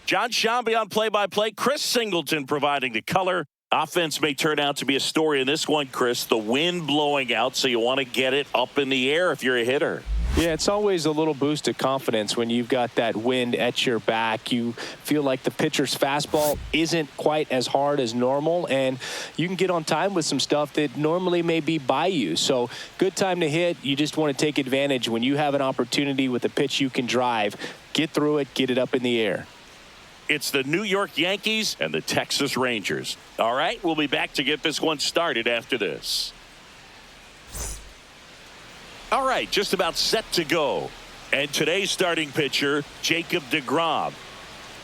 John Shambi on play-by-play. Chris Singleton providing the color. Offense may turn out to be a story in this one, Chris. The wind blowing out, so you want to get it up in the air if you're a hitter. Yeah, it's always a little boost of confidence when you've got that wind at your back. You feel like the pitcher's fastball isn't quite as hard as normal, and you can get on time with some stuff that normally may be by you. So good time to hit. You just want to take advantage when you have an opportunity with a pitch you can drive. Get through it, get it up in the air. It's the New York Yankees and the Texas Rangers. All right, we'll be back to get this one started after this. All right, just about set to go. And today's starting pitcher, Jacob deGrom.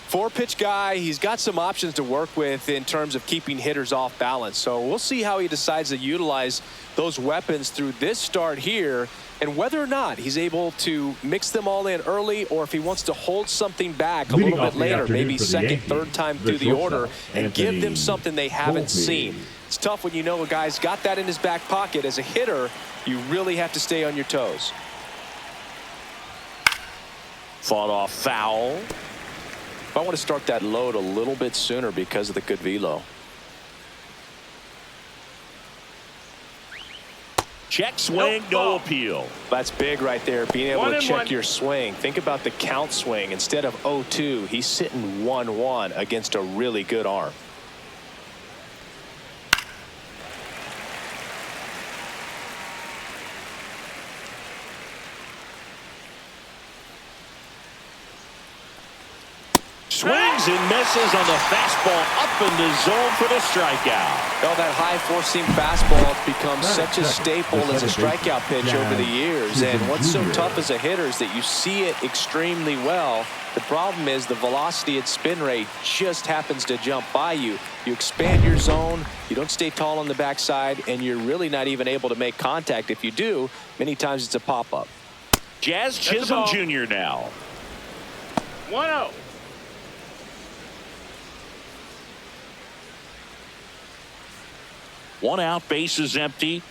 4-pitch guy. He's got some options to work with in terms of keeping hitters off balance. So we'll see how he decides to utilize those weapons through this start here, and whether or not he's able to mix them all in early, or if he wants to hold something back a little bit later, maybe second, third time through the order, and give them something they haven't seen. It's tough when you know a guy's got that in his back pocket. As a hitter, you really have to stay on your toes. Fought off foul. I want to start that load a little bit sooner because of the good velo. Check swing, no appeal. That's big right there, being able to check your swing. Think about the count swing. Instead of 0-2, he's sitting 1-1 against a really good arm. Swings and misses on the fastball up in the zone for the strikeout. Well, that high four-seam fastball has become such a staple as a strikeout pitch over the years. And what's so tough as a hitter is that you see it extremely well. The problem is the velocity and spin rate just happens to jump by you. You expand your zone, you don't stay tall on the backside, and you're really not even able to make contact. If you do, many times it's a pop-up. Jazz Chisholm Jr. now. 1-0. One out, base is empty.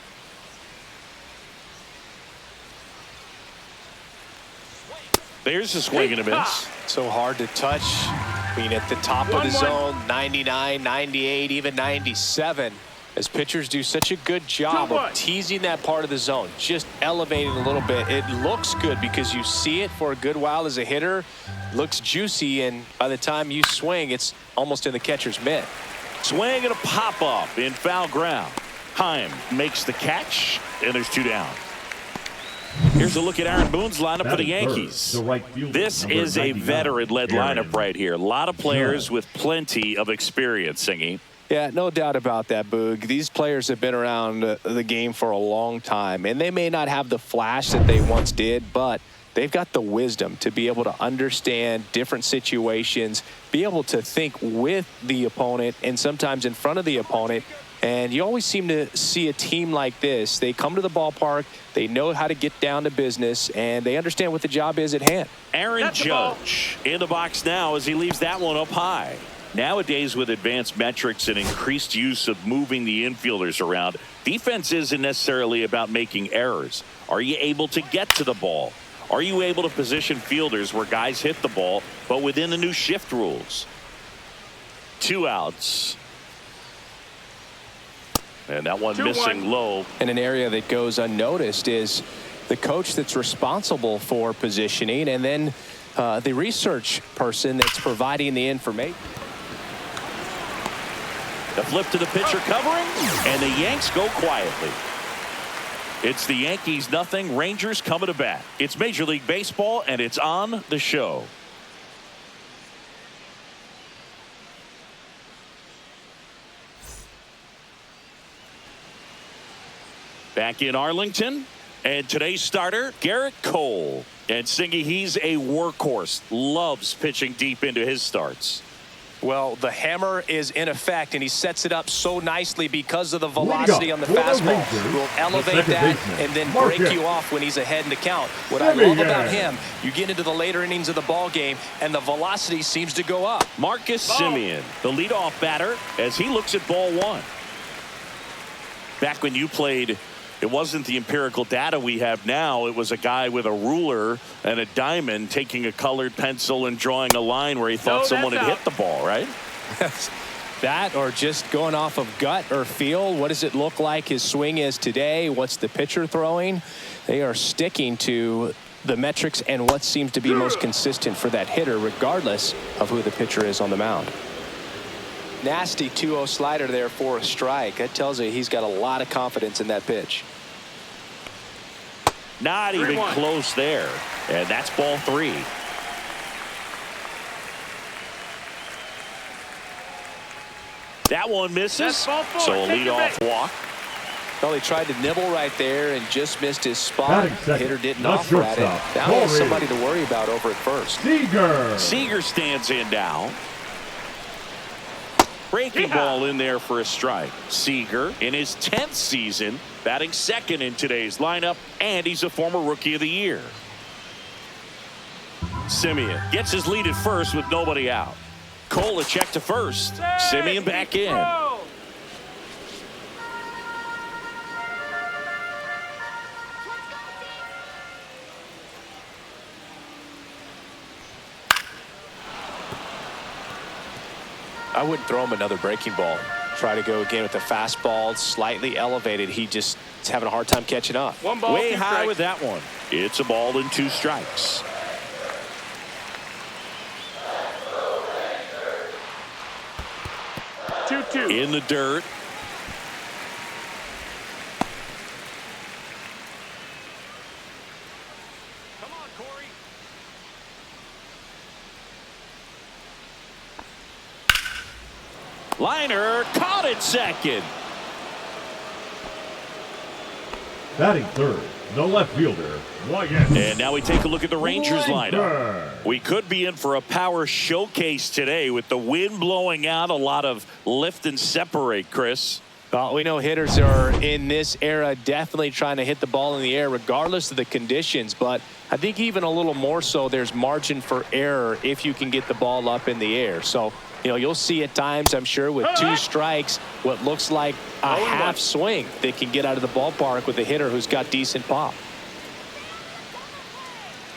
There's a swing and a miss. So hard to touch. I mean, at the top of the zone, 99, 98, even 97. As pitchers do such a good job of teasing that part of the zone, just elevating a little bit. It looks good because you see it for a good while as a hitter. Looks juicy, and by the time you swing, it's almost in the catcher's mitt. Swing and a pop-up in foul ground. Heim makes the catch, and there's 2 down. Here's a look at Aaron Boone's lineup for the Yankees. This is a veteran-led lineup right here. A lot of players with plenty of experience, Singy. Yeah, no doubt about that, Boog. These players have been around the game for a long time, and they may not have the flash that they once did, but they've got the wisdom to be able to understand different situations, be able to think with the opponent and sometimes in front of the opponent. And you always seem to see a team like this. They come to the ballpark, they know how to get down to business, and they understand what the job is at hand. Aaron Judge in the box now as he leaves that one up high. Nowadays, with advanced metrics and increased use of moving the infielders around, defense isn't necessarily about making errors. Are you able to get to the ball? Are you able to position fielders where guys hit the ball, but within the new shift rules? 2 outs. And that one missing low. And an area that goes unnoticed is the coach that's responsible for positioning, and then the research person that's providing the information. The flip to the pitcher covering, and the Yanks go quietly. It's the Yankees nothing, Rangers coming to bat. It's Major League Baseball, and it's on the show. Back in Arlington, and today's starter, Garrett Cole. And Singy, he's a workhorse, loves pitching deep into his starts. Well, the hammer is in effect, and he sets it up so nicely because of the velocity on the fastball. Will elevate that and then break you off when he's ahead in the count. What I love about him, you get into the later innings of the ball game, and the velocity seems to go up. Marcus Semien, the leadoff batter, as he looks at ball 1. Back when you played It wasn't the empirical data we have now. It was a guy with a ruler and a diamond taking a colored pencil and drawing a line where he thought someone had hit the ball, right? That or just going off of gut or feel. What does it look like his swing is today? What's the pitcher throwing? They are sticking to the metrics and what seems to be most consistent for that hitter, regardless of who the pitcher is on the mound. Nasty 2-0 slider there for a strike. That tells you he's got a lot of confidence in that pitch. Not even close there. And that's ball 3. That one misses. So a leadoff walk. Well, he tried to nibble right there and just missed his spot. The hitter didn't offer at it. Now he has somebody to worry about over at first. Seager stands in now. Breaking ball in there for a strike. Seager in his 10th season, batting second in today's lineup, and he's a former Rookie of the Year. Semien gets his lead at first with nobody out. Cole a check to first. Semien back in. I wouldn't throw him another breaking ball. Try to go again with the fastball, slightly elevated. He just is having a hard time catching up. Way high with that one. It's a ball and 2 strikes. In the dirt. Come on, Corey. Liner caught it second. Batting third, the left fielder, Wyatt. And now we take a look at the Rangers lineup. We could be in for a power showcase today with the wind blowing out, a lot of lift and separate, Chris. Well, we know hitters are in this era definitely trying to hit the ball in the air regardless of the conditions, but I think even a little more so there's margin for error if you can get the ball up in the air. So, you know, you'll see at times, I'm sure, with 2 strikes, what looks like a half swing that can get out of the ballpark with a hitter who's got decent pop.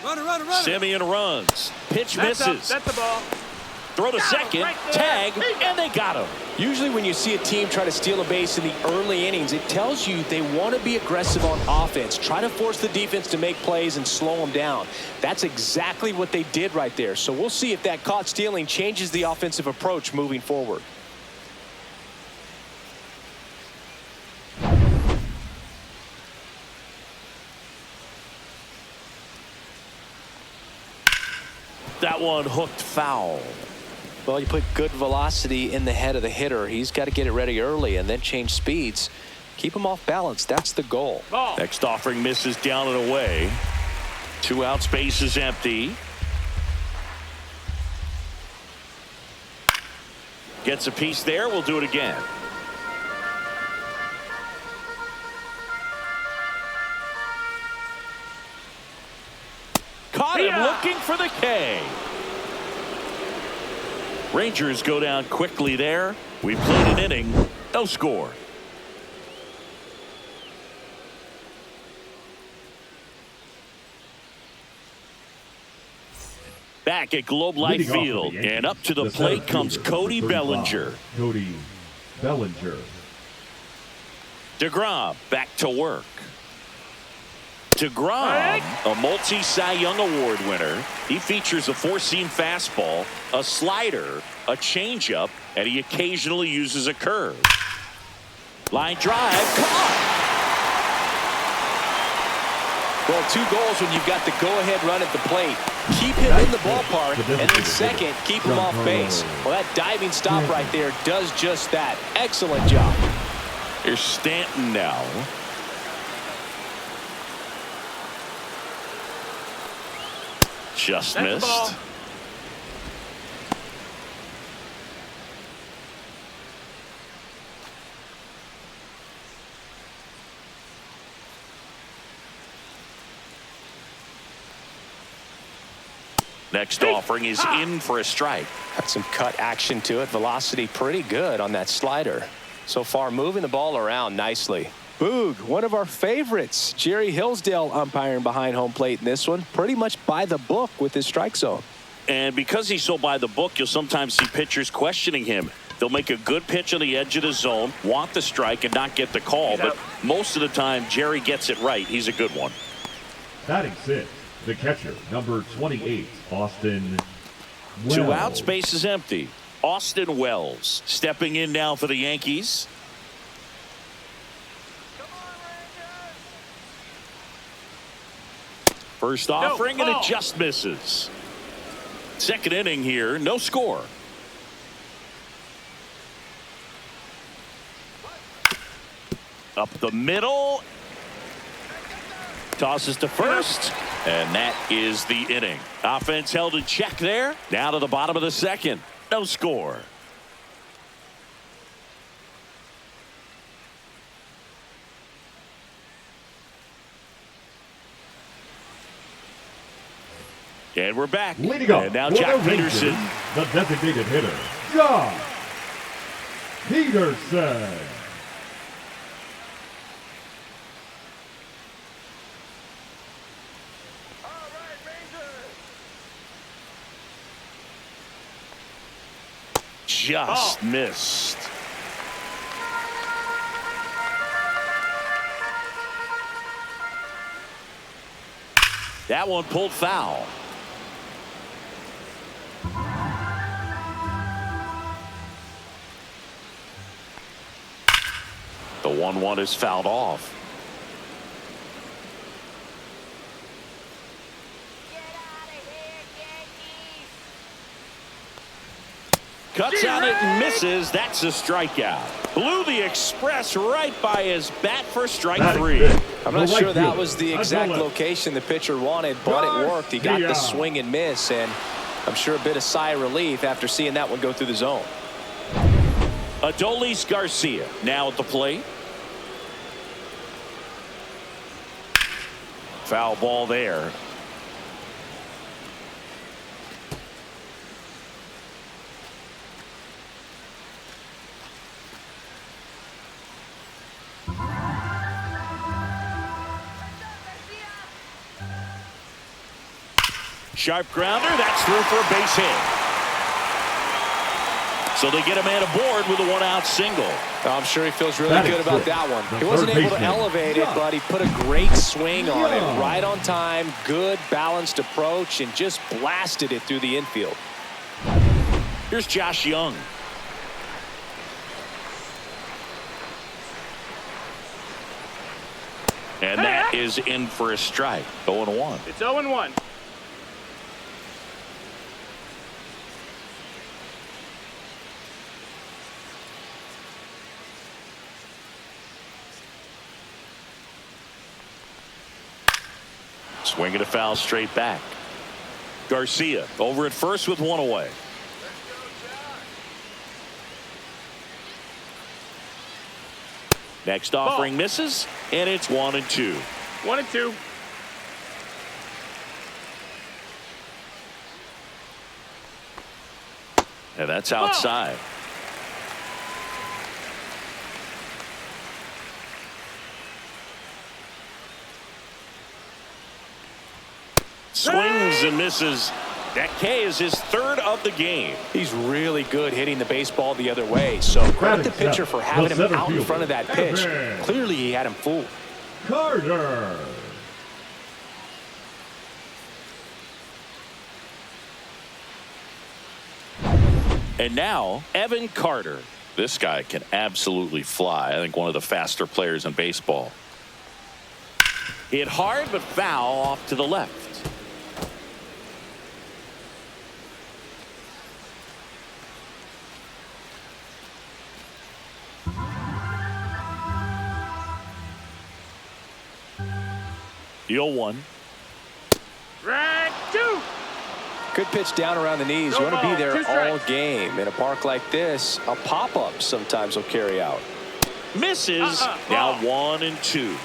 Semien runs. Pitch misses. That's the ball. Throw to second, tag, and they got him. Usually when you see a team try to steal a base in the early innings, it tells you they want to be aggressive on offense. Try to force the defense to make plays and slow them down. That's exactly what they did right there. So we'll see if that caught stealing changes the offensive approach moving forward. That one hooked foul. Well, you put good velocity in the head of the hitter. He's got to get it ready early and then change speeds. Keep him off balance. That's the goal. Next offering misses down and away. 2 outs, base is empty. Gets a piece there. We'll do it again. Caught him looking for the K. Rangers go down quickly there. We played an inning. No score. Back at Globe Life Field, and up to the plate comes Cody Bellinger. Cody Bellinger. DeGrom back to work. DeGrom, a multi-Cy Young Award winner. He features a 4-seam fastball, a slider, a changeup, and he occasionally uses a curve. Line drive, caught. Well, 2 goals when you've got the go-ahead run at the plate. Keep him in the ballpark, and then second, keep him off base. Well, that diving stop right there does just that. Excellent job. Here's Stanton now. Just missed. Next offering is in for a strike. Got some cut action to it. Velocity pretty good on that slider. So far moving the ball around nicely. Boog, one of our favorites. Jerry Hillsdale umpiring behind home plate in this one. Pretty much by the book with his strike zone. And because he's so by the book, you'll sometimes see pitchers questioning him. They'll make a good pitch on the edge of the zone, want the strike, and not get the call. But most of the time, Jerry gets it right. He's a good one. Batting sixth, the catcher, number 28, Austin Wells. 2 outs, base is empty. Austin Wells stepping in now for the Yankees. First offering, and it just misses. Second inning here, no score. Up the middle. Tosses to first. And that is the inning. Offense held in check there. Now to the bottom of the second. No score. And we're back. Leading up and now for Jack the Peterson. Rangers, the designated hitter, Josh Peterson. Just missed. That one pulled foul. The 1-1 is fouled off. Cuts on it and misses. That's a strikeout. Blew the express right by his bat for strike 3. I'm not sure that was the exact location the pitcher wanted, but it worked. He got the swing and miss, and I'm sure a bit of sigh of relief after seeing that one go through the zone. Adolis Garcia now at the plate. Foul ball there. Sharp grounder. That's through for a base hit. So they get a man aboard with a 1-out single. I'm sure he feels really good about that one. He wasn't able to elevate it, but he put a great swing on it. Right on time, good balanced approach, and just blasted it through the infield. Here's Josh Young. And that is in for a strike. 0-1. It's 0-1. Swinging a foul straight back. Garcia over at first with 1 away. Next offering misses, and it's 1-2. 1-2. And that's outside. Swings and misses. That K is his 3rd of the game. He's really good hitting the baseball the other way. So credit the pitcher for having him out in front of that pitch. Clearly he had him fooled. Carter. And now Evan Carter. This guy can absolutely fly. I think one of the faster players in baseball. Hit hard but foul off to the left. The 0-1. Strike 2. Good pitch down around the knees. You want to be there all game. In a park like this, a pop-up sometimes will carry out. Misses. Now 1-2.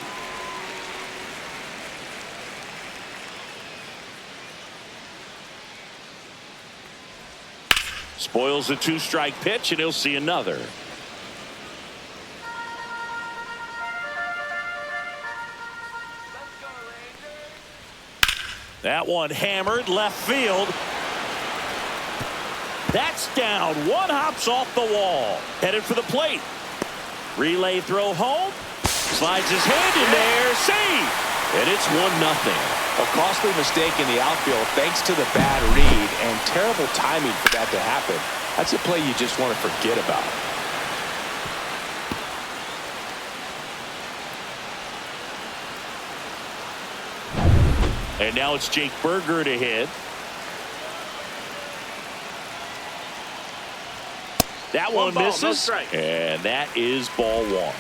Spoils a 2-strike pitch, and he'll see another. That one hammered left field. That's down. One hops off the wall. Headed for the plate. Relay throw home. Slides his hand in there. Save. And it's 1-0. A costly mistake in the outfield thanks to the bad read and terrible timing for that to happen. That's a play you just want to forget about. And now it's Jake Berger to hit. That one ball, misses. no strike. And that is ball 1.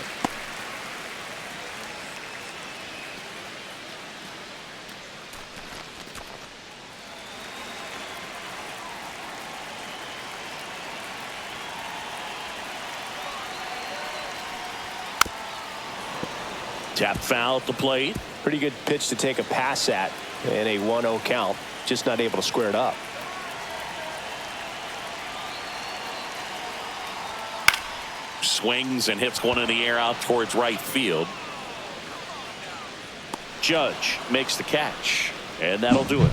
Tap foul at the plate. Pretty good pitch to take a pass at in a 1-0 count. Just not able to square it up. Swings and hits one in the air out towards right field. Judge makes the catch, and that'll do it.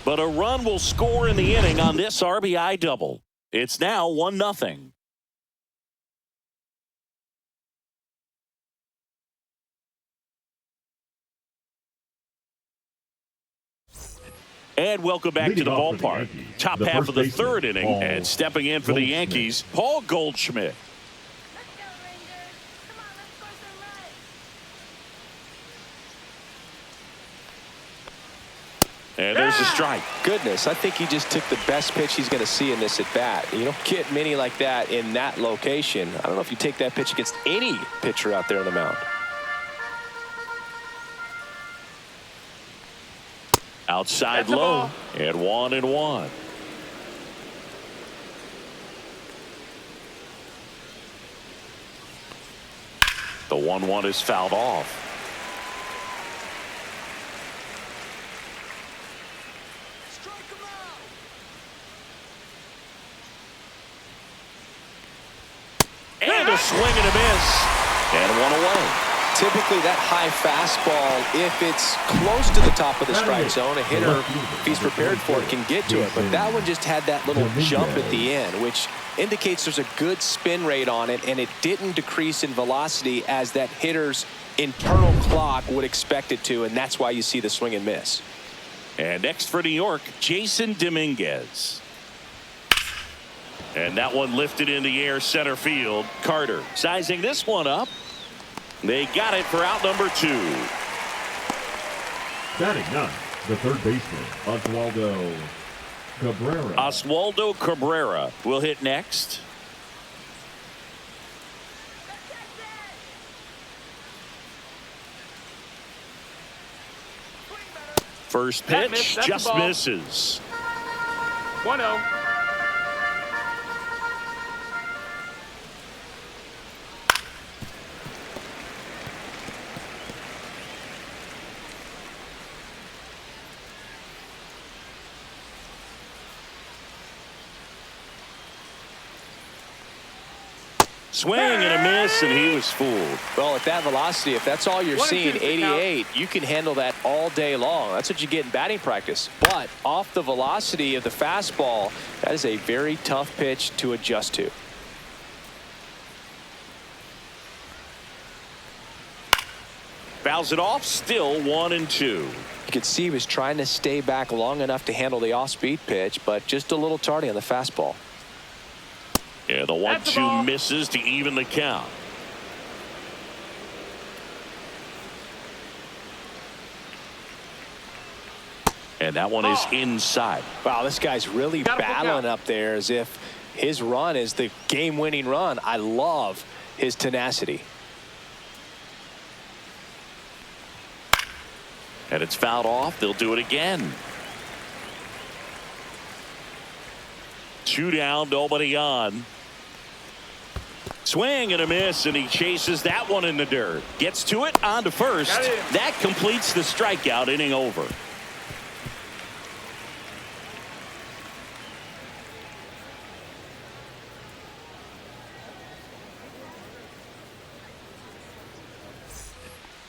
But a run will score in the inning on this RBI double. It's now 1-0. And welcome back to the ballpark. Top half of the third inning, and stepping in for the Yankees, Paul Goldschmidt. And there's a strike. Goodness, I think he just took the best pitch he's going to see in this at bat. You don't get many like that in that location. I don't know if you take that pitch against any pitcher out there on the mound. Outside low, and 1-1. The 1-1 is fouled off. And a swing and a miss. And one away. Typically that high fastball, if it's close to the top of the strike zone, a hitter, if he's prepared for it, can get to it. But that one just had that little jump at the end, which indicates there's a good spin rate on it, and it didn't decrease in velocity as that hitter's internal clock would expect it to, and that's why you see the swing and miss. And next for New York, Jason Dominguez. And that one lifted in the air center field. Carter sizing this one up. They got it for out number 2. Batting 9, the third baseman, Oswaldo Cabrera. Oswaldo Cabrera will hit next. First pitch just misses. 1-0. Swing and a miss, and he was fooled. Well, at that velocity, if that's all you're 1-2 seeing, to the 88, you can handle that all day long. That's what you get in batting practice. But off the velocity of the fastball, that is a very tough pitch to adjust to. Fouls it off, still 1-2. You could see he was trying to stay back long enough to handle the off-speed pitch, but just a little tardy on the fastball. Yeah, the 1-2 misses to even the count. And that one is inside. Wow, this guy's really battling up there as if his run is the game-winning run. I love his tenacity. And it's fouled off. They'll do it again. 2 down, nobody on. Swing and a miss, and he chases that one in the dirt. Gets to it, on to first. That completes the strikeout, inning over.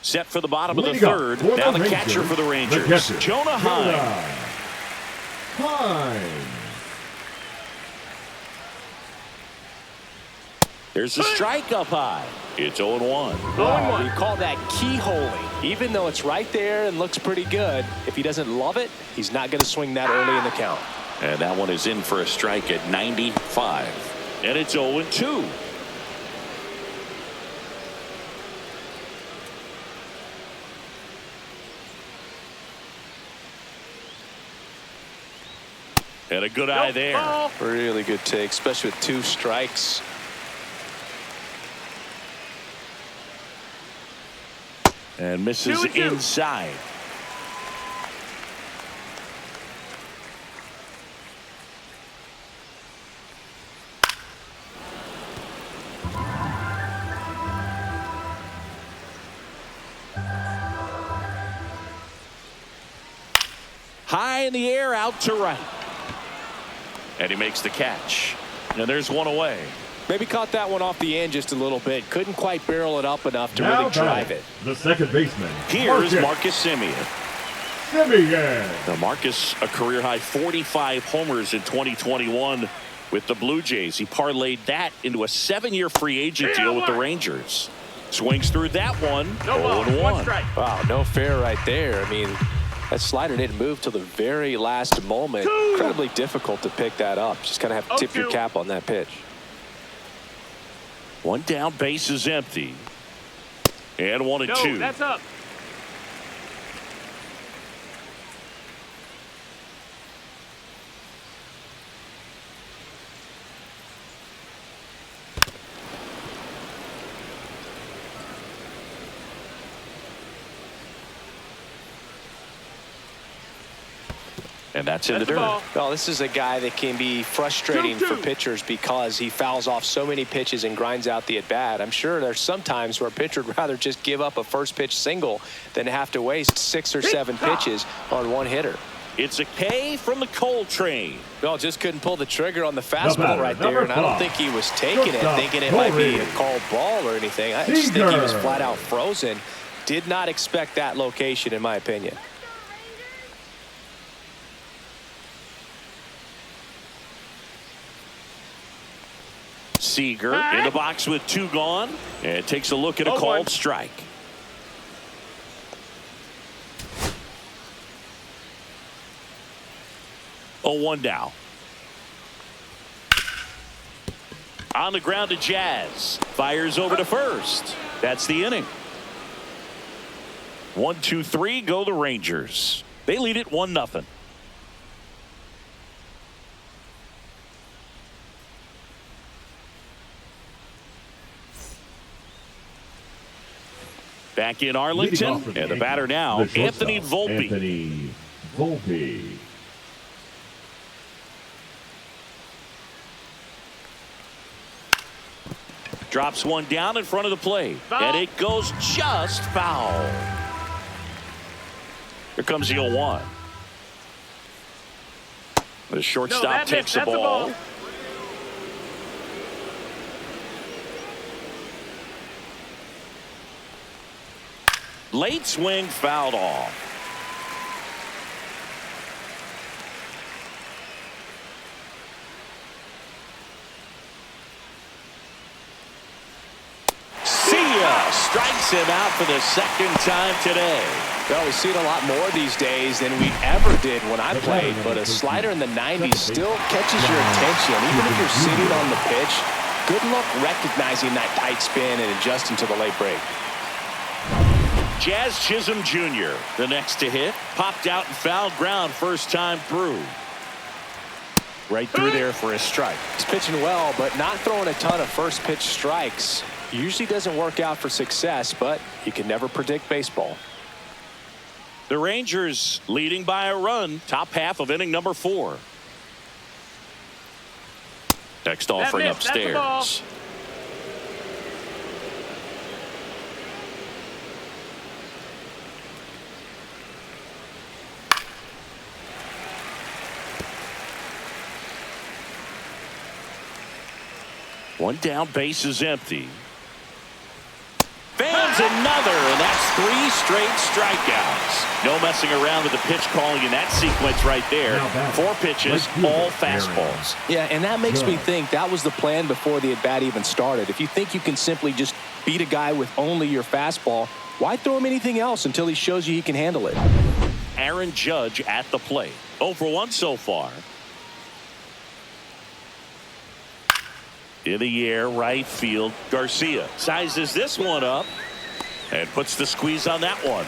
Set for the bottom of the Leading up third. for Now the the catcher Rangers, for the the Rangers, catcher, Jonah Heim. Heim. There's the strike up high. It's 0-1. We call that keyholing. Even though it's right there and looks pretty good, if he doesn't love it, he's not going to swing that early in the count. And that one is in for a strike at 95. And it's 0-2. And a good eye there. Ball. Really good take, especially with 2 strikes. And misses 2-2. inside. High in the air, out to right. And he makes the catch. And there's one away. Maybe caught that one off the end just a little bit. Couldn't quite barrel it up enough to Now really drive batting, it. the second baseman. Here's Marcus Semien. Semien. Now Marcus, a career-high 45 homers in 2021 with the Blue Jays. He parlayed that into a 7-year free agent deal with the Rangers. Swings through that one. No ball. 0-1. 1 strike. Wow, no fair right there. I mean, that slider didn't move till the very last moment. Incredibly difficult to pick that up. Just kind of have to tip your 0-2. cap on that pitch. One down, base is empty. And 1-2. No, that's up. And that's in That's the the dirt. ball. Well, this is a guy that can be frustrating 2-2. for pitchers because he fouls off so many pitches and grinds out the at-bat. I'm sure there's some times where a pitcher would rather just give up a first pitch single than have to waste 6 or 7 pitches on one hitter. It's a K from the Cole train. Well, just couldn't pull the trigger on the fastball batter, right there, number and I don't 5. think he was taking it, Shortstop, thinking it might be a Corey. called ball or anything. I just think he was Seager. flat out frozen. Did not expect that location, in my opinion. Seager in the box with 2 gone. And takes a look at a 0-1. called strike. Oh, 1 down. On the ground to Jazz. Fires over to first. That's the inning. 1, 2, 3 go the Rangers. They lead it 1-0. Back in Leading Arlington, off for and the Yankees, batter now, the shortstop, Anthony Volpe. Anthony Volpe. Drops one down in front of the plate. Foul. And it goes just foul. Here comes the 0-1. The shortstop that takes missed. the That's a ball. ball. Late swing fouled off. See ya. Strikes him out for the second time today. Well, we see it a lot more these days than we ever did when I played, but a slider in the 90s still catches your attention. Even if you're sitting on the pitch, good luck recognizing that tight spin and adjusting to the late break. Jazz Chisholm Jr., the next to hit, popped out and fouled ground first time through. Right through there for a strike. He's pitching well, but not throwing a ton of first pitch strikes. Usually doesn't work out for success, but you can never predict baseball. The Rangers leading by a run, top half of inning number 4. Next offering missed. That's a ball. upstairs. One down, base is empty. Fans Swings another, and that's 3 straight strikeouts. No messing around with the pitch calling in that sequence right there. 4 pitches, all fastballs. Yeah, and that makes me think that was the plan before the at-bat even started. If you think you can simply just beat a guy with only your fastball, why throw him anything else until he shows you he can handle it? Aaron Judge at the plate. 0 for 1 so far. In the air, right field. Garcia sizes this one up and puts the squeeze on that one.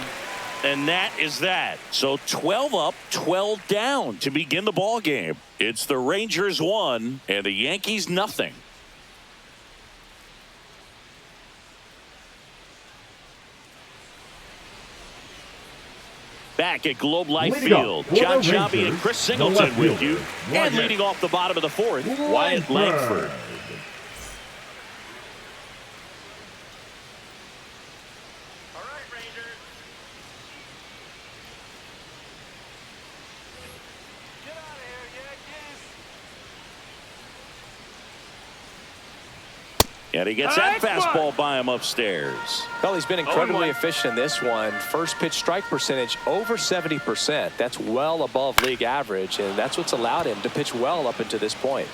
And that is that. So 12 up, 12 down to begin the ball game. It's the Rangers 1 and the Yankees nothing. Back at Globe Life Field, John Shabby and Chris Singleton with you. And leading off the bottom of the 4th, Wyatt Langford. And he gets that fastball by him upstairs. Well, he's been incredibly efficient in this one. First pitch strike percentage over 70%. That's well above league average, and that's what's allowed him to pitch well up until this point.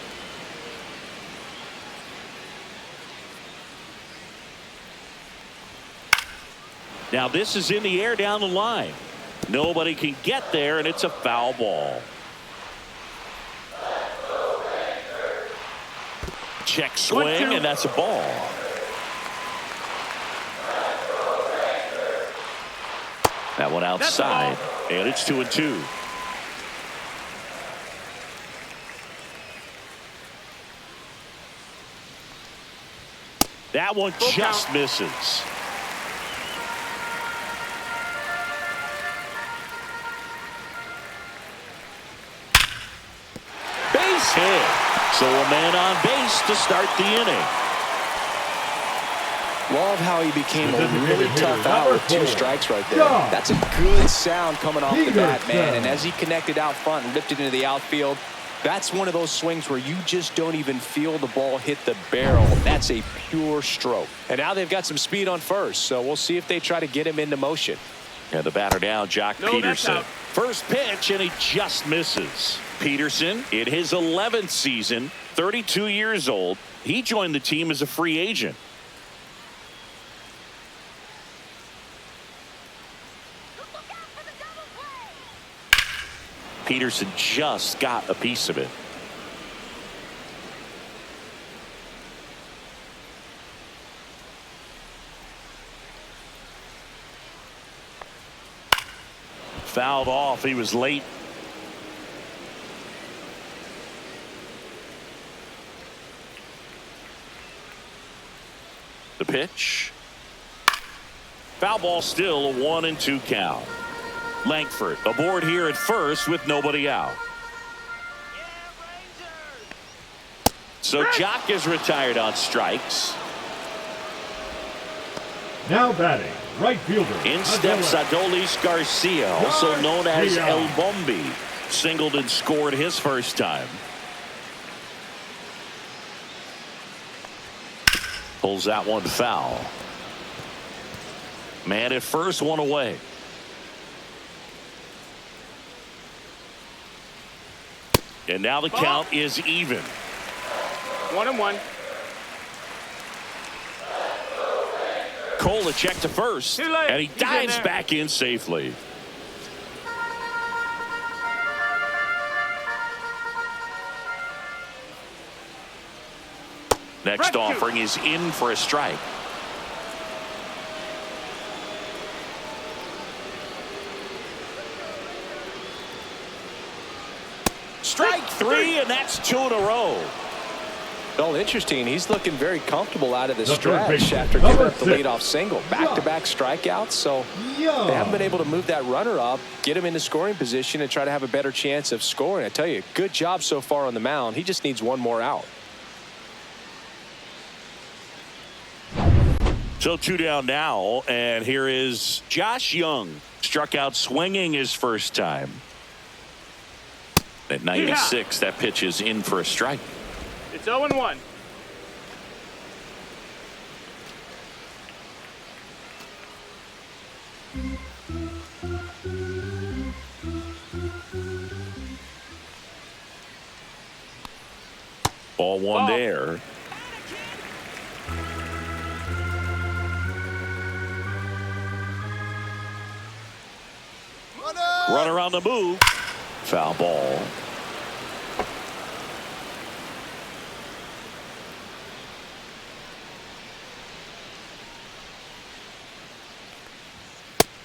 Now this is in the air down the line. Nobody can get there, and it's a foul ball. Check swing, and that's a ball. That one outside, and it's 2-2. That one just misses. Base hit. So a man on base to start the inning. Love how he became a really tough out with 2 strikes right there. That's a good sound coming off the bat, man. And as he connected out front and ripped it into the outfield, that's one of those swings where you just don't even feel the ball hit the barrel. That's a pure stroke. And now they've got some speed on first, so we'll see if they try to get him into motion. And the batter now, Jock Peterson. First pitch, and he just misses. Peterson, in his 11th season, 32 years old, he joined the team as a free agent. Peterson just got a piece of it. Fouled off. He was late. The pitch. Foul ball, still a 1-2 count. Langford aboard here at first with nobody out. So Jock is retired on strikes. Now batting, right fielder. In steps Adolis Garcia, also known as El Bombi. Singled and scored his first time. Pulls that one foul. Man at first, one away. And now the count is even. 1-1. Kolacek to first, and he dives back in safely. Next offering is in for a strike. Strike 3, and that's 2 in a row. Well, interesting. He's looking very comfortable out of the stretch after giving up the leadoff single. Back-to-back strikeouts, so they haven't been able to move that runner up, get him into scoring position, and try to have a better chance of scoring. I tell you, good job so far on the mound. He just needs one more out. So 2 down now, and here is Josh Young. Struck out swinging his first time. At 96, that pitch is in for a strike. It's 0-1. Ball one there. Runner on the move. Foul ball.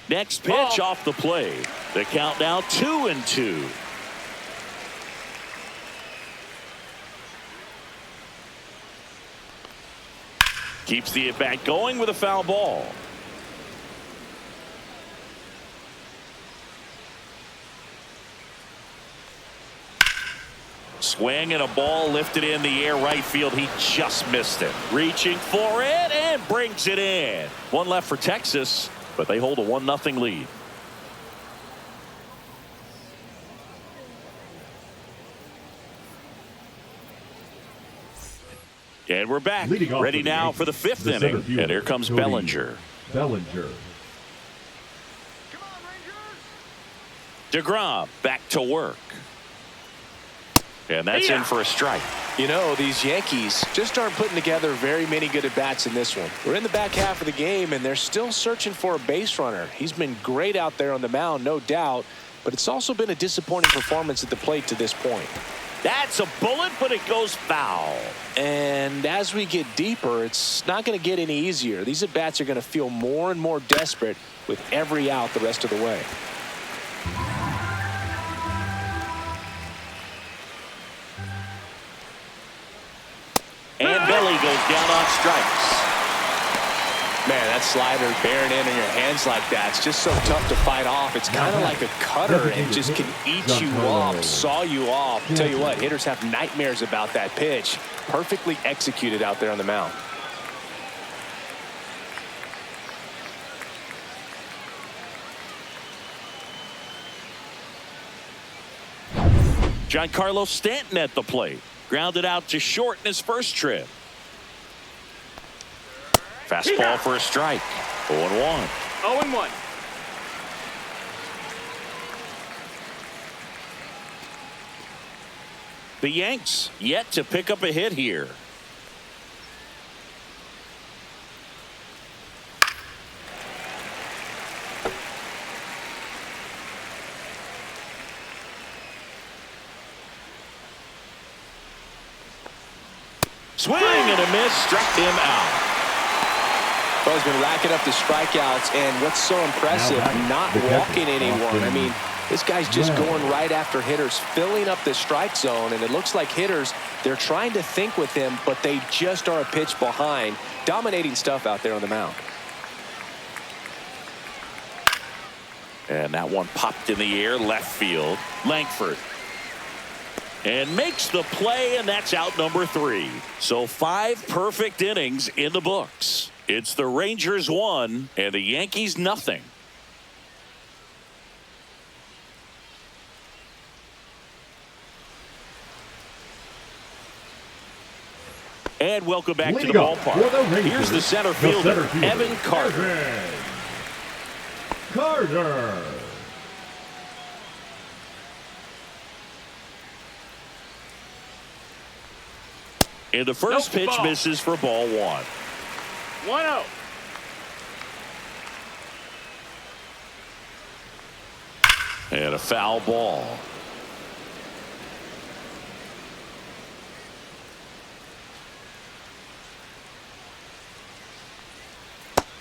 Next pitch off the play. The count now 2-2. Keeps the at-bat going with a foul ball. Swing and a ball lifted in the air right field. He just missed it. Reaching for it and brings it in. One left for Texas, but they hold a 1-0 lead. And we're back. Ready now for the 5th inning. And here comes Bellinger. DeGrom back to work. And that's in for a strike. You know, these Yankees just aren't putting together very many good at-bats in this one. We're in the back half of the game, and they're still searching for a base runner. He's been great out there on the mound, no doubt, but it's also been a disappointing performance at the plate to this point. That's a bullet, but it goes foul. And as we get deeper, it's not going to get any easier. These at-bats are going to feel more and more desperate with every out the rest of the way. And Belly goes down on strikes. Man, that slider bearing in your hands like that, it's just so tough to fight off. It's kind of like a cutter and just can eat you off, saw you off. Tell you what, hitters have nightmares about that pitch. Perfectly executed out there on the mound. Giancarlo Stanton at the plate. Grounded out to short in his first trip. Fastball for a strike. 0-1. 0-1. The Yanks yet to pick up a hit here. Swing and a miss, struck him out. Well, he's been racking up the strikeouts, and what's so impressive, not walking anyone. I mean, this guy's just going right after hitters, filling up the strike zone, and it looks like hitters, they're trying to think with him, but they just are a pitch behind. Dominating stuff out there on the mound. And that one popped in the air, left field. Langford. And makes the play, and that's out number 3. So 5 perfect innings in the books. It's the Rangers 1 and the Yankees nothing. And welcome back to the ballpark. Here's the center fielder, Evan Carter. And the first pitch misses for ball 1. 1-0. And a foul ball.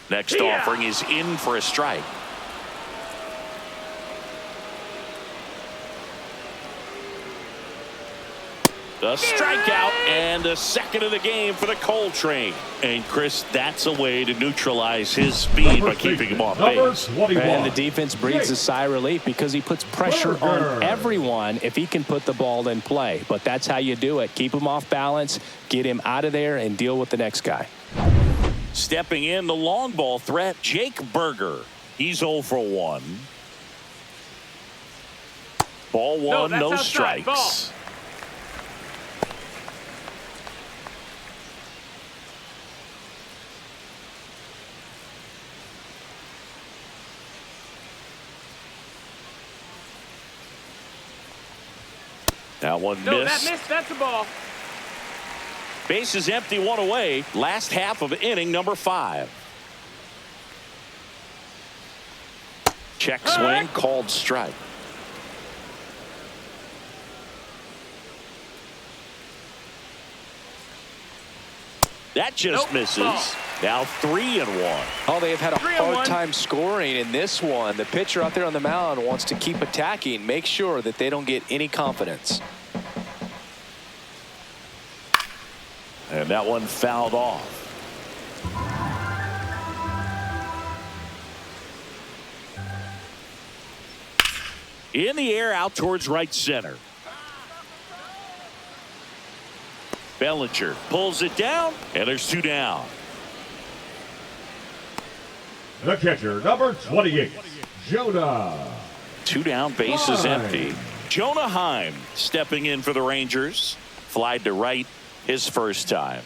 Next offering is in for a strike. A strikeout and a second of the game for the Coltrane. And Chris, that's a way to neutralize his speed by keeping him off base. And the defense breathes a sigh of relief because he puts pressure on everyone if he can put the ball in play. But that's how you do it. Keep him off balance, get him out of there, and deal with the next guy. Stepping in, the long ball threat, Jake Berger. He's 0 for 1. Ball 1, no strikes. Ball. That one No, missed. that missed. That's a ball. Base is empty, one away. Last half of inning number 5. Check swing, called strike. That just misses. Now 3-1. Oh, they have had a 3-1. hard time scoring in this one. The pitcher out there on the mound wants to keep attacking, make sure that they don't get any confidence. And that one fouled off. In the air, out towards right center. Bellinger pulls it down, and there's 2 down. The catcher, number 28, Jonah. 2 down, base is Heim. empty. Jonah Heim stepping in for the Rangers. Flied to right his first time.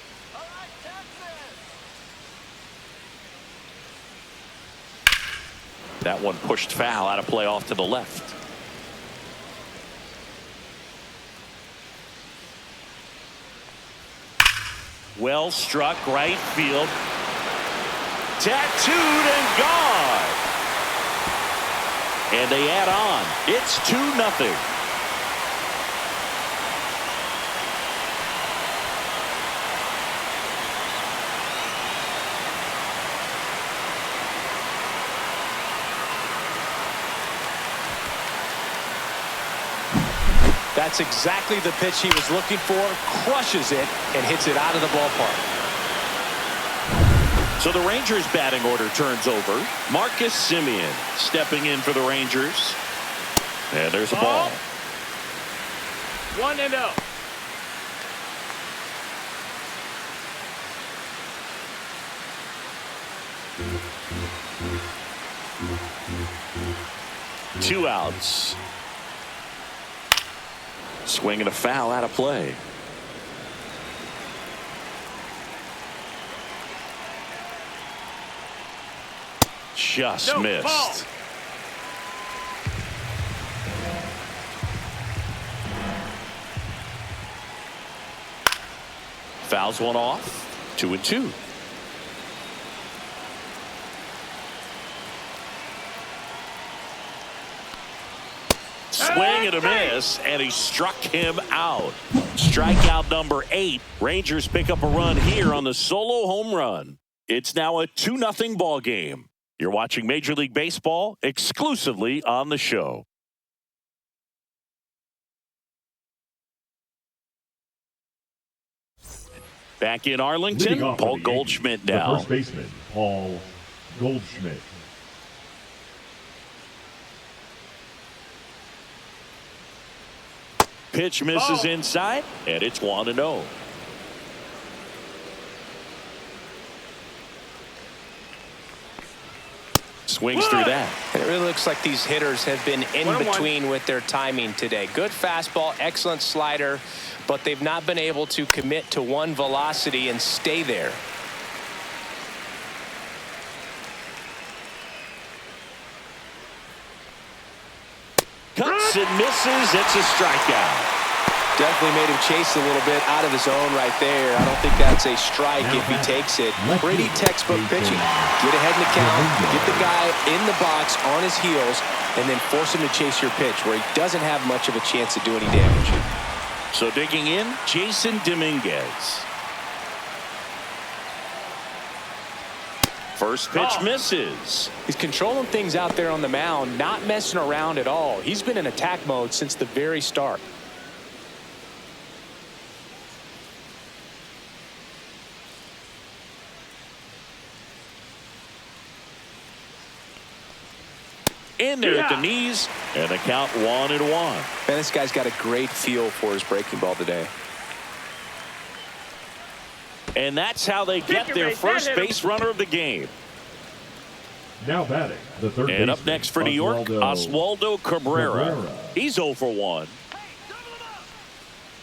That one pushed foul, out of play off to the left. Well struck, right field. Tattooed and gone. And they add on. It's 2-0. That's exactly the pitch he was looking for. Crushes it and hits it out of the ballpark. So the Rangers batting order turns over. Marcus Semien stepping in for the Rangers. And there's a ball. 1-0. Two outs. Swing and a foul, out of play. Just missed. Ball. Fouls one off. 2-2. Swing and a miss, and he struck him out. Strikeout number 8. Rangers pick up a run here on the solo home run. It's now a 2-0 ball game. You're watching Major League Baseball exclusively on the show. Back in Arlington, Leading off for Paul the Goldschmidt Yankees, now. The first baseman, Paul Goldschmidt. Pitch misses inside, and it's 1-0. Swings through that. It really looks like these hitters have been in between with their timing today. Good fastball, excellent slider, but they've not been able to commit to one velocity and stay there. Cuts and misses. It's a strikeout. Definitely made him chase a little bit out of his own right there. I don't think that's a strike if he takes it. Pretty textbook pitching. Get ahead in the count, get the guy in the box on his heels, and then force him to chase your pitch where he doesn't have much of a chance to do any damage. So digging in, Jason Dominguez. First pitch misses. He's controlling things out there on the mound, not messing around at all. He's been in attack mode since the very start. In there at the knees, and the count 1-1. Man, this guy's got a great feel for his breaking ball today. And that's how they get their first base runner of the game. Now batting, the third And baseman, up next for New York, Oswaldo Cabrera. He's 0 for 1.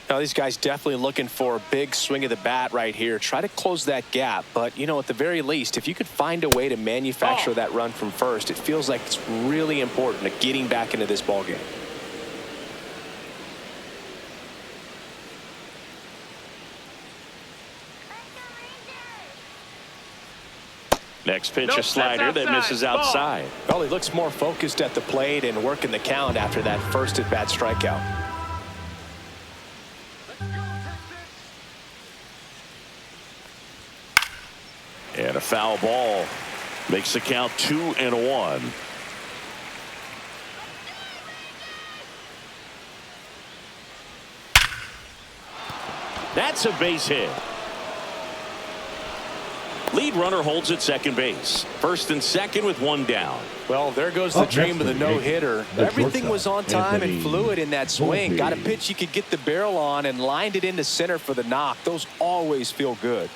Now, these guys definitely looking for a big swing of the bat right here. Try to close that gap. But, you know, at the very least, if you could find a way to manufacture that run from first, it feels like it's really important to getting back into this ballgame. Next pitch, Nope, a slider that's that misses outside. Ball. outside. Well, he looks more focused at the plate and working the count after that first at-bat strikeout. And a foul ball makes the count 2-1. That's a base hit. Lead runner holds at second base. First and second with one down. Well, there goes the dream of the no-hitter. Everything was on time and fluid in that swing. Got a pitch you could get the barrel on and lined it into center for the knock. Those always feel good.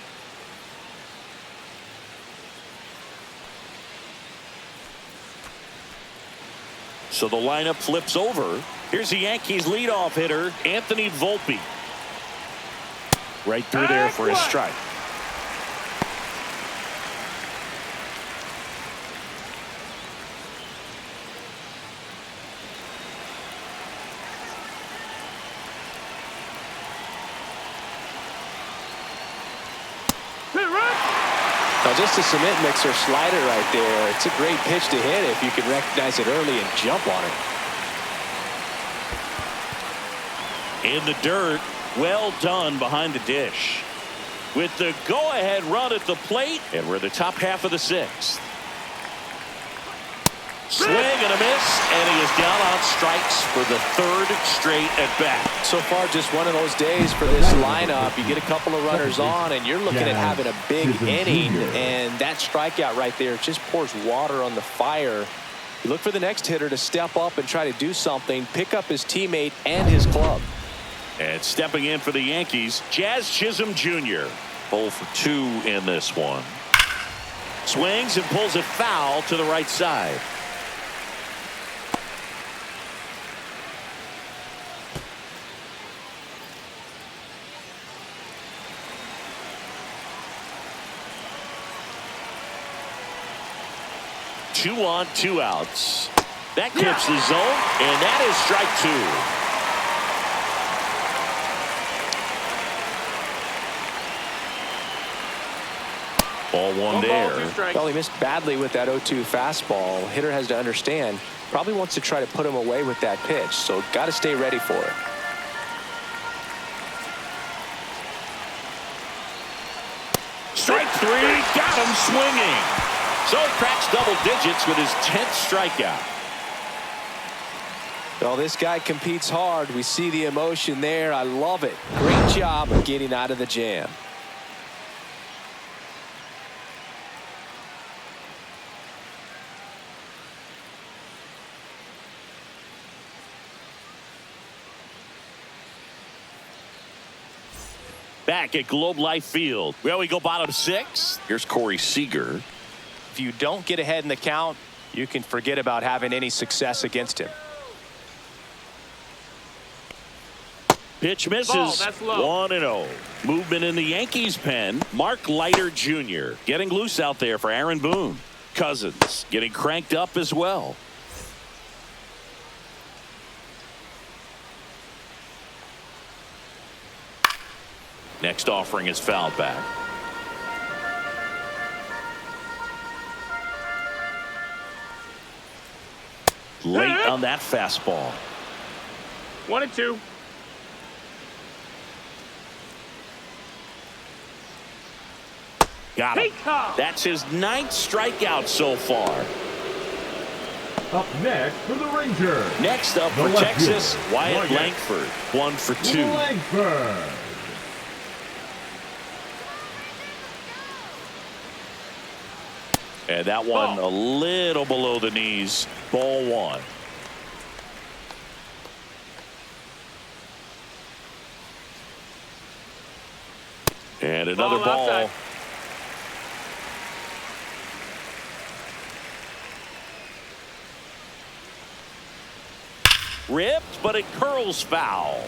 So the lineup flips over. Here's the Yankees leadoff hitter, Anthony Volpe. Right through there for his strike. Now just a cement mixer slider right there. It's a great pitch to hit if you can recognize it early and jump on it. In the dirt, well done behind the dish. With the go-ahead run at the plate, and we're in the top half of the sixth. Swing and a miss, and he is down on strikes for the third straight at bat. So far, just one of those days for this lineup. You get a couple of runners on, and you're looking at having a big inning, and that strikeout right there just pours water on the fire. You look for the next hitter to step up and try to do something, pick up his teammate and his club. And stepping in for the Yankees, Jazz Chisholm Jr. 0 for 2 in this one. Swings and pulls it foul to the right side. Two on, two outs. That clips the zone, and that is strike two. Ball one there. Well, he missed badly with that 0-2 fastball. Hitter has to understand, probably wants to try to put him away with that pitch, so got to stay ready for it. Strike three, got him swinging. So he cracks double digits with his 10th strikeout. Well, this guy competes hard. We see the emotion there. I love it. Great job of getting out of the jam. Back at Globe Life Field. Well, we go bottom six. Here's Corey Seager. If you don't get ahead in the count, you can forget about having any success against him. Pitch misses. Ball, that's low. 1-0. Movement in the Yankees pen. Mark Leiter Jr. getting loose out there for Aaron Boone. Cousins getting cranked up as well. Next offering is fouled back. Late on that fastball. 1-2. Got him. That's his 9th strikeout so far. Up next for the Rangers. Next up for Texas, Wyatt Langford. 1 for 2. Langford. And that one a little below the knees. Ball one. And another ball. Outside. Ripped, but it curls foul.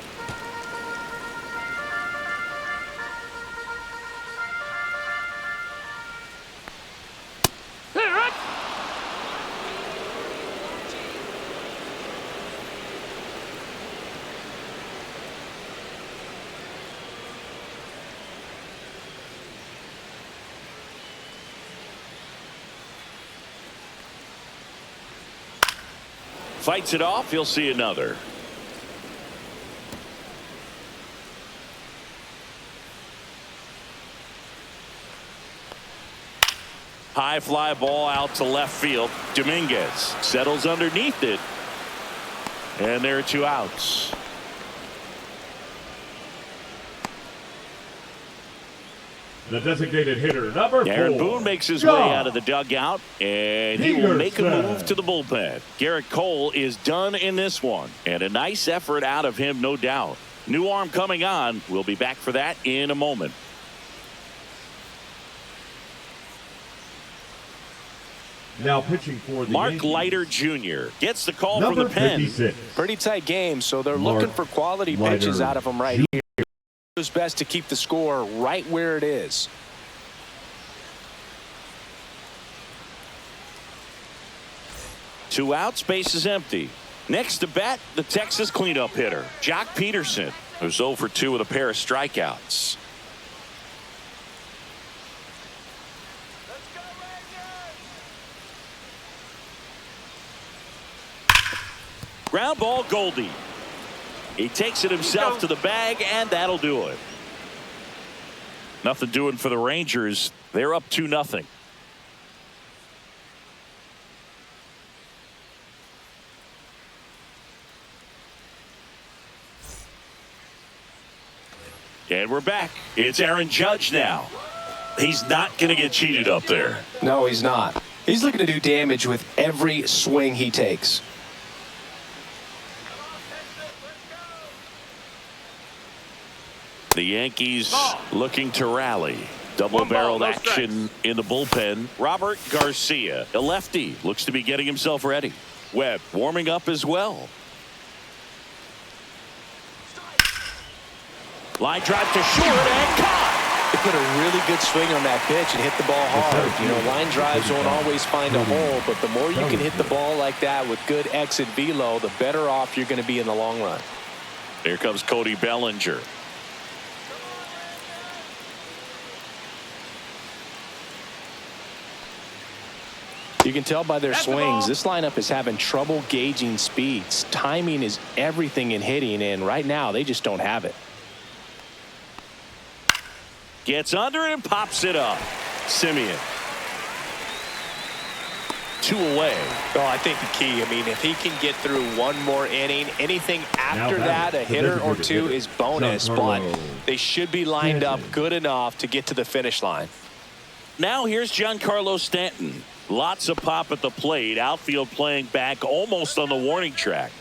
Fights it off. He'll see another. High fly ball out to left field. Dominguez settles underneath it. And there are 2 outs. The designated hitter, number 4. Aaron Boone makes his way out of the dugout, and he will make a move to the bullpen. Garrett Cole is done in this one, and a nice effort out of him, no doubt. New arm coming on. We'll be back for that in a moment. Now pitching for the Mark Yankees, Leiter Jr. gets the call number from the pen. 56. Pretty tight game, so they're Mark looking for quality Leiter pitches out of him right here. It's best to keep the score right where it is. Two outs, base is empty. Next to bat, the Texas cleanup hitter, Jock Peterson, who's 0 for 2 with a pair of strikeouts. Ground ball, Goldie. He takes it himself to the bag, and that'll do it. Nothing doing for the Rangers. They're up 2-0. And we're back. It's Aaron Judge now. He's not going to get cheated up there. No, he's not. He's looking to do damage with every swing he takes. The Yankees looking to rally. Double-barreled action in the bullpen. Robert Garcia, a lefty, looks to be getting himself ready. Webb warming up as well. Line drive to short and caught. They put a really good swing on that pitch and hit the ball hard. You know, line drives won't always find a hole, but the more you can hit the ball like that with good exit velo, the better off you're going to be in the long run. Here comes Cody Bellinger. You can tell by their swings, this lineup is having trouble gauging speeds. Timing is everything in hitting, and right now they just don't have it. Gets under it and pops it up. Simeon. 2 away. Well, I think the key, I mean, if he can get through one more inning, anything after that, a hitter or two is bonus, but they should be lined up good enough to get to the finish line. Now here's Giancarlo Stanton. Lots of pop at the plate. Outfield playing back almost on the warning track.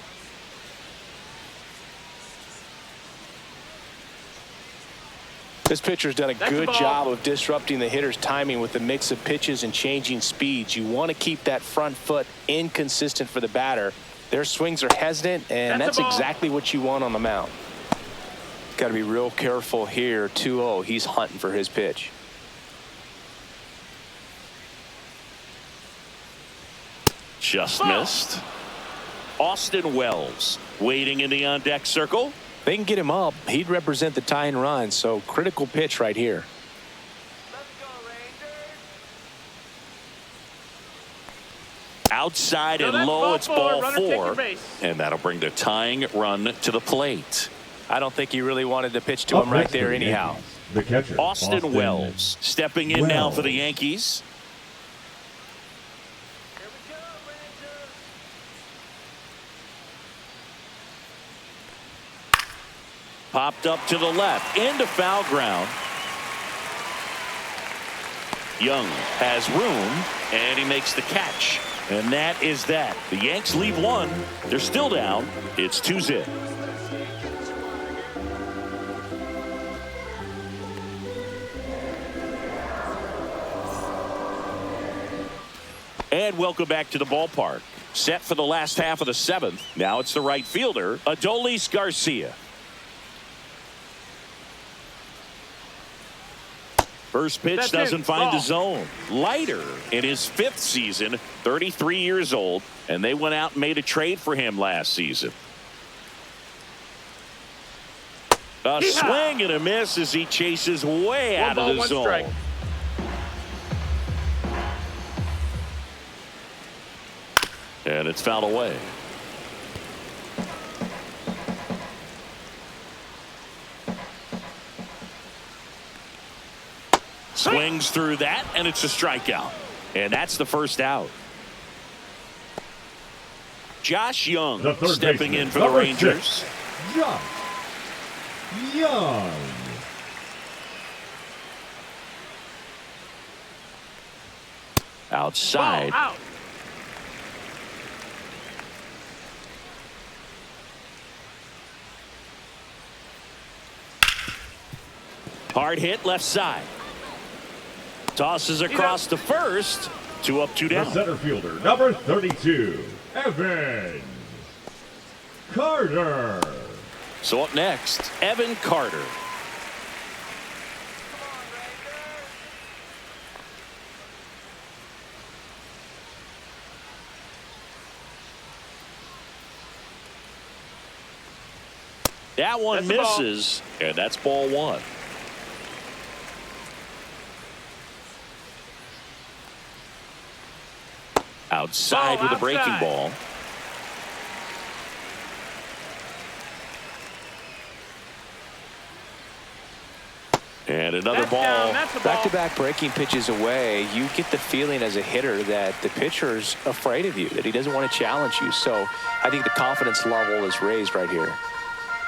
This pitcher's done a good job of disrupting the hitter's timing with the mix of pitches and changing speeds. You want to keep that front foot inconsistent for the batter. Their swings are hesitant, and that's exactly what you want on the mound. Got to be real careful here. 2-0. He's hunting for his pitch. Just missed. Austin Wells waiting in the on-deck circle. They can get him up. He'd represent the tying run, so critical pitch right here. Outside and low, it's ball 4, and that'll bring the tying run to the plate. I don't think he really wanted to pitch to him right there anyhow. The catcher, Austin Wells stepping in now for the Yankees. Popped up to the left into foul ground. Young has room, and he makes the catch. And that is that. The Yanks leave 1. They're still down. It's 2-0. And welcome back to the ballpark. Set for the last half of the 7th. Now it's the right fielder, Adolis Garcia. First pitch doesn't find the zone. Leiter in his 5th season, 33 years old, and they went out and made a trade for him last season. A swing and a miss as he chases way out of the zone. Strike. And it's fouled away. Swings through that, and it's a strikeout. And that's the first out. Josh Young The third stepping baseman, in for the number Rangers. 6, Josh Young. Outside. Ball out. Hard hit left side. Tosses across to first. 2 up, 2 The down. center fielder, number 32, Evan Carter. So up next, Evan Carter. That one That's the ball. misses, and that's ball 1. Outside Ball with a breaking outside. ball. And another That's ball. down. That's the ball. Back-to-back breaking pitches away, you get the feeling as a hitter that the pitcher's afraid of you, that he doesn't want to challenge you. So I think the confidence level is raised right here.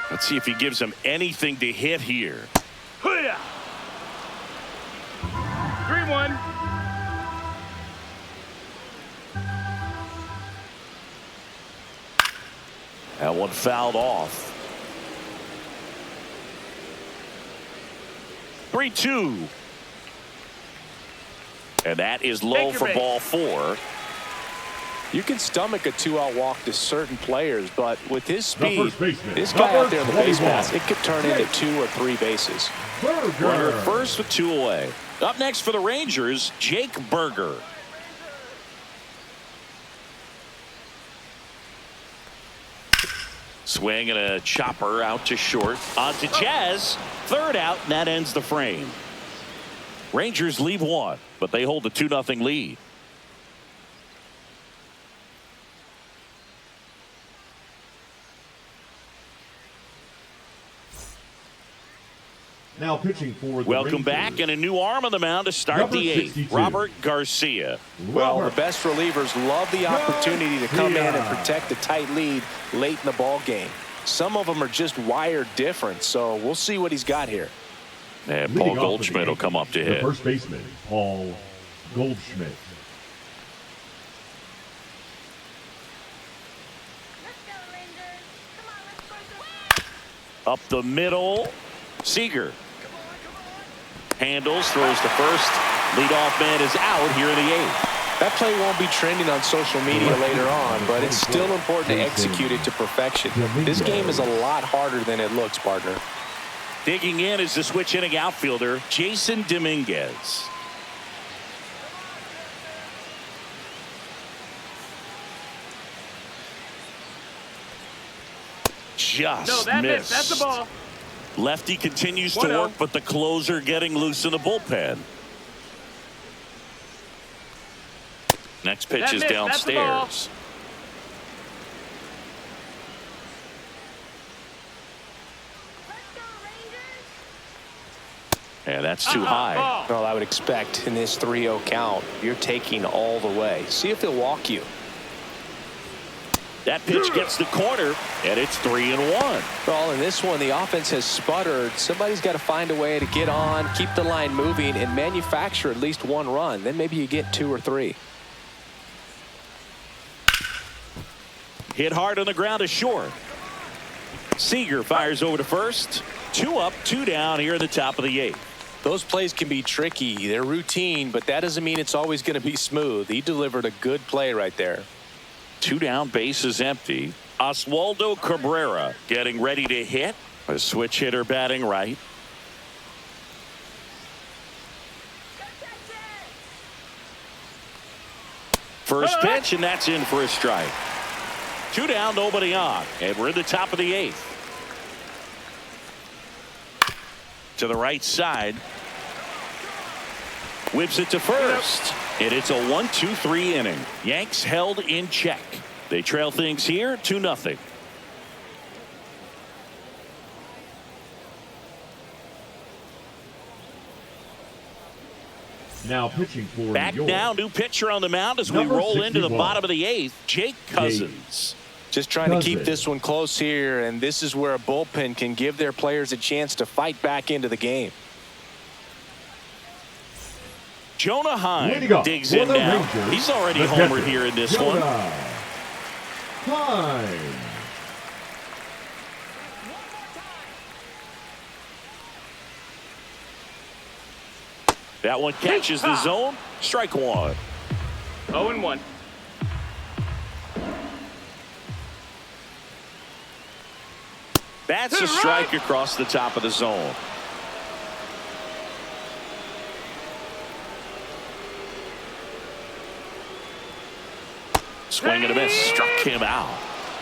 Let's see if he gives him anything to hit here. Hoo-yah. 3-1. That one fouled off. 3-2. And that is low Take your for base. ball 4. You can stomach a 2-out walk to certain players, but with his speed, first baseman, this guy number out there on the base 21. pass, it could turn into 2 or 3 bases. Runner Berger. at first with 2 away. Up next for the Rangers, Jake Berger. Swing and a chopper out to short. On to Jazz. 3rd out, and that ends the frame. Rangers leave 1, but they hold a 2-0 lead. Now pitching for the Welcome Rangers, back, and a new arm on the mound to start Number the 8th. 62. Robert Garcia. Well, the Robert best relievers love the opportunity to come in and Garcia. protect a tight lead late in the ball game. Some of them are just wired different, so we'll see what he's got here. And Leading Paul off for the Goldschmidt will come up to Yankees, hit. The first baseman, Paul Goldschmidt. Up the middle, Seager. Handles, throws to first. Leadoff man is out here in the 8th. That play won't be trending on social media later on, but it's still important to execute it to perfection. This game is a lot harder than it looks, partner. Digging in is the switch inning outfielder, Jason Dominguez. Just No, that missed. missed. That's the ball. Lefty continues to 1-0. work, but the closer getting loose in the bullpen. Next pitch That is missed. That's the ball. downstairs. And that's too high. Ball. Well, I would expect in this 3-0 count, you're taking all the way. See if he'll walk you. That pitch gets the corner, and it's 3-1. Well, in this one, the offense has sputtered. Somebody's got to find a way to get on, keep the line moving, and manufacture at least 1 run. Then maybe you get 2 or 3. Hit hard on the ground to short. Seager fires over to first. 2 up, 2 down here in the top of the 8th. Those plays can be tricky. They're routine, but that doesn't mean it's always going to be smooth. He delivered a good play right there. 2 down, base is empty. Oswaldo Cabrera getting ready to hit. A switch hitter batting right. First pitch, and that's in for a strike. 2 down, nobody on, and we're in the top of the 8th. To the right side. Whips it to first. And it's a 1-2-3 inning. Yanks held in check. They trail things here 2-0. Now pitching for Back New York. now, new pitcher on the mound as we Number roll into the 61. bottom of the 8th, Jake Cousins. Just trying to keep Cousins. this one close here, and this is where a bullpen can give their players a chance to fight back into the game. Jonah Heim Leading up digs for in the now. Rangers, He's already the homered catcher, here in this one. Jonah Heim. That one catches the zone. Strike one. 0-1. That's a strike across the top of the zone. Swing and a miss. Struck him out.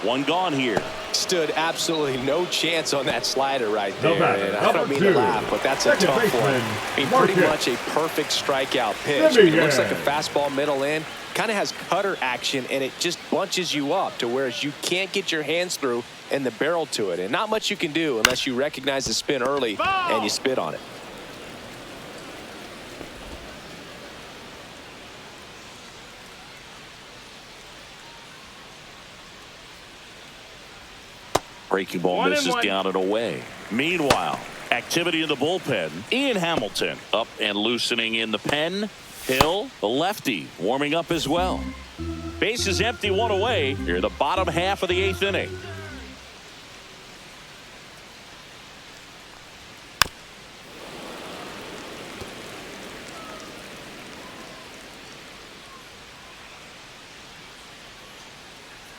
One gone here. Stood absolutely no chance on that slider right The there. batter, And I don't number mean 2, to laugh, but that's a second tough one. baseman, I mean, pretty Marcus. much a perfect strikeout pitch. Jimmy It looks like a Yang. fastball middle in. Kind of has cutter action, and it just bunches you up to whereas you can't get your hands through and the barrel to it. And not much you can do unless you recognize the spin early and you spit on it. Breaking ball 1-1. misses down and away. Meanwhile, activity in the bullpen. Ian Hamilton up and loosening in the pen. Hill, the lefty, warming up as well. Bases empty, one away. Here in the bottom half of the 8th inning.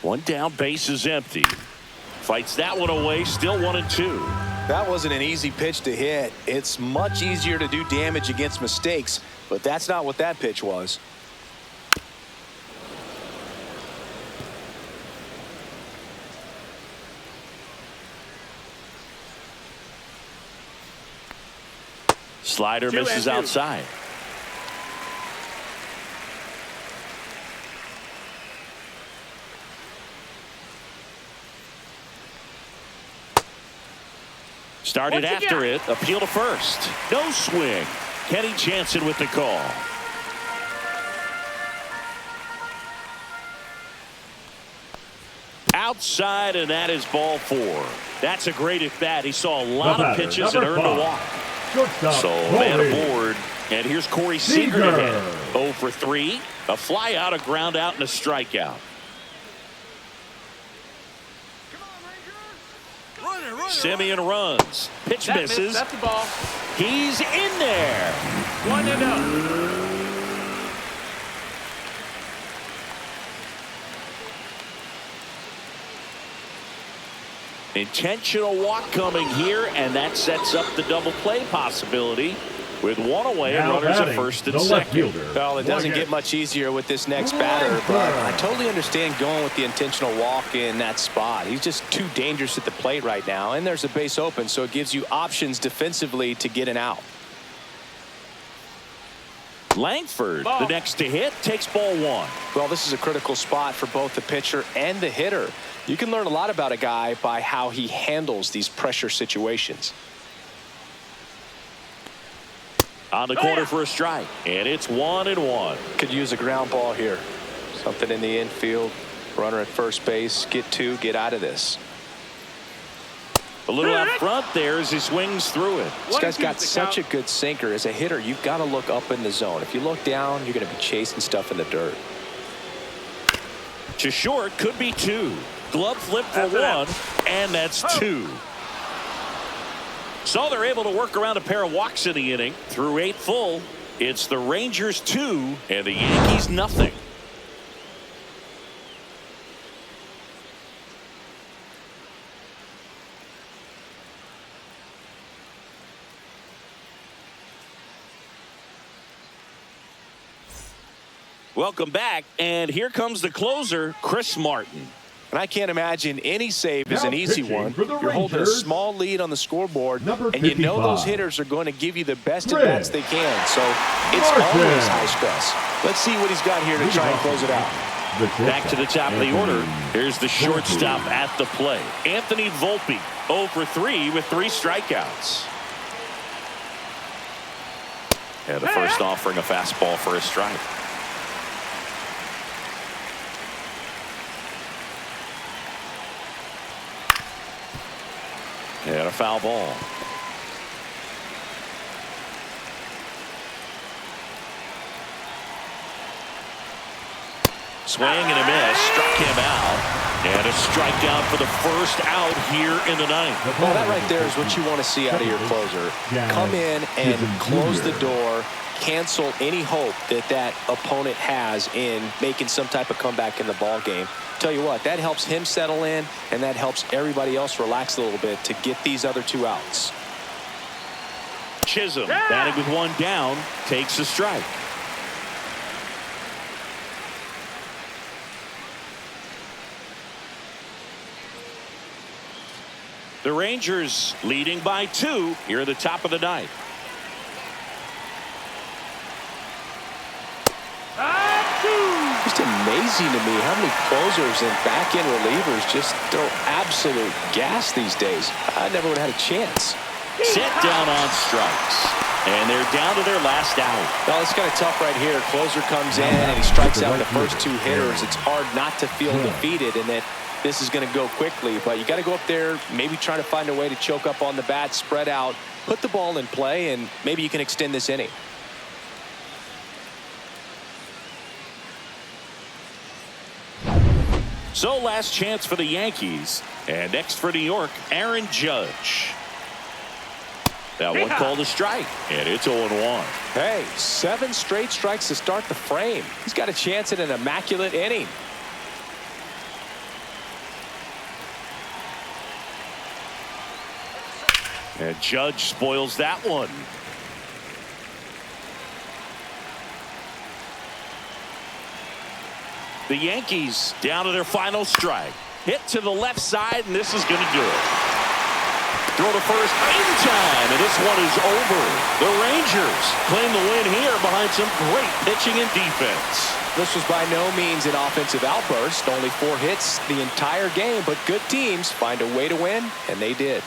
One down, base is empty. Fights that one away, still 1-2. That wasn't an easy pitch to hit. It's much easier to do damage against mistakes, but that's not what that pitch was. Slider 2-2. misses outside. Started What's he after got? it. Appeal to first. No swing. Kenny Jansen with the call. Outside, and that is ball 4. That's a great at bat. He saw a lot The of batter, pitches and number earned a 5. walk. Shortstop, So man Corey. aboard. And here's Corey Seager Seager. to hit. 0 for 3. A fly out, a ground out, and a strikeout. Simeon runs. Pitch That missed. misses. That's the ball. He's in there. 1-0. Intentional walk coming here, and that sets up the double play possibility with one away and Now runners at batting, first and the left second. fielder. Well, it doesn't Morgan. get much easier with this next batter, but I totally understand going with the intentional walk in that spot. He's just too dangerous at the plate right now, and there's a base open, so it gives you options defensively to get an out. Langford, Ball. the next to hit, takes ball 1. Well, this is a critical spot for both the pitcher and the hitter. You can learn a lot about a guy by how he handles these pressure situations. On the corner for a strike, and it's 1-1. Could use a ground ball here. Something in the infield. Runner at first base. Get 2, get out of this. A little up front there as he swings through it. This guy's 1-2's got the such a count. good sinker. As a hitter, you've got to look up in the zone. If you look down, you're going to be chasing stuff in the dirt. To short, could be 2. Glove flip for That's it. 1, and that's 2. So they're able to work around a pair of walks in the inning. Through 8 full, it's the Rangers 2 and the Yankees nothing. Welcome back, and here comes the closer, Chris Martin. And I can't imagine any save is Now an easy pitching one. for the You're holding a Rangers, small lead on the scoreboard, number and you know those 55. hitters are going to give you the best Chris at-bats they can. So it's Martin. always high stress. Let's see what he's got here to try and close it out. The Back to the top of the shortstop, order. Here's the shortstop Volpe. at the plate. Anthony Volpe, 0 for 3 with 3 strikeouts. Yeah, the first offering a fastball for a strike. And a foul ball. Swing and a miss. Struck him out. And a strikeout for the first out here in the ninth. Well, that right there is what you want to see out of your closer. Come in and close the door, cancel any hope that that opponent has in making some type of comeback in the ball game. Tell you what, that helps him settle in, and that helps everybody else relax a little bit to get these other two outs. Chisholm, batting with one down, takes a strike. The Rangers leading by 2 here at the top of the ninth. Just amazing to me how many closers and back-end relievers just throw absolute gas these days. I never would have had a chance. Set down on strikes. And they're down to their last out. Well, it's kind of tough right here. Closer comes in and he strikes out the first 2 hitters. It's hard not to feel defeated and that this is going to go quickly, but you got to go up there, maybe try to find a way to choke up on the bat, spread out, put the ball in play, and maybe you can extend this inning. So last chance for the Yankees. And next for New York, Aaron Judge. That one called a strike, and it's 0-1. Hey, 7 straight strikes to start the frame. He's got a chance at an immaculate inning. And Judge spoils that one. The Yankees down to their final strike. Hit to the left side, and this is going to do it. Throw to first in time, and this one is over. The Rangers claim the win here behind some great pitching and defense. This was by no means an offensive outburst. Only 4 hits the entire game, but good teams find a way to win, and they did.